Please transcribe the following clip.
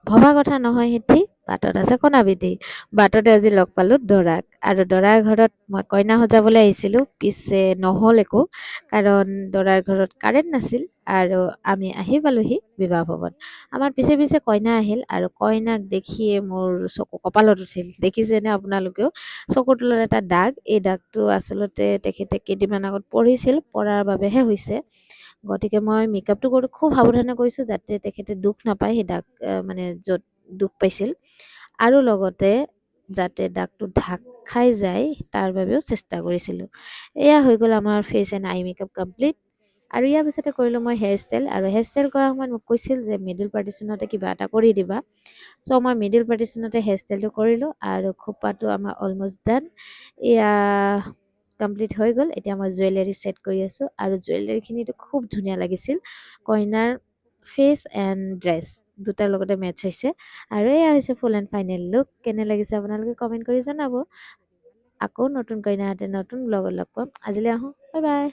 ভবা কথা নহয় সিদ্ধি, বাটত আছে কণাবিধি। বাটতে আজি লগ পালো দৰাক, আৰু দৰাৰ ঘৰত মই কইনা সজাবলৈ আহিছিলোঁ। পিছে নহ'ল একো, কাৰণ দৰাৰ ঘৰত কাৰেণ্ট নাছিল আৰু আমি আহি পালোহি বিবাহ ভৱন। আমাৰ পিছে পিছে কইনা আহিল আৰু কইনাক দেখিয়ে মোৰ চকু কপালত উঠিল। দেখিছেনে আপোনালোকেও? চকুৰ তলত এটা দাগ, এই দাগটো আচলতে তেখেতে কেইদিনমান আগত পঢ়িছিল, পঢ়াৰ বাবেহে হৈছে। গতিকে মই মেকআপটো কৰোঁ খুব সাৱধানে কৰিছোঁ, যাতে তেখেতে দুখ নাপায় সেই দাগ মানে য'ত দুখ পাইছিল, আৰু লগতে যাতে দাগটো ঢাক খাই যায় তাৰ বাবেও চেষ্টা কৰিছিলোঁ। এয়া হৈ গ'ল আমাৰ face and eye makeup complete. আৰু ইয়াৰ পিছতে কৰিলোঁ মই হেয়াৰ ষ্টাইল, আৰু হেয়াৰ ষ্টাইল কৰাৰ সময়ত মোক কৈছিল যে মিডিল পাৰ্টিশ্যনতে কিবা এটা কৰি দিবা। চ' মই মিডিল পাৰ্টিশ্যনতে হেয়াৰ ষ্টাইলটো কৰিলোঁ, আৰু খোপাটো আমাৰ অলমষ্ট ডান। এয়া কমপ্লিট হৈ গ'ল। এতিয়া মই জুৱেলাৰী ছেট কৰি আছোঁ, আৰু জুৱেলাৰীখিনিতো খুব ধুনীয়া লাগিছিল। কইনাৰ ফেচ এণ্ড ড্ৰেছ দুটাৰ লগতে মেটচ হৈছে। আৰু এয়া হৈছে ফুল এণ্ড ফাইনেল লুক। কেনে লাগিছে আপোনালোকে কমেণ্ট কৰি জনাব। আকৌ নতুন কইনাহঁতে নতুন ব্লগত লগ পাম। আজিলৈ আহোঁ, বাই বাই।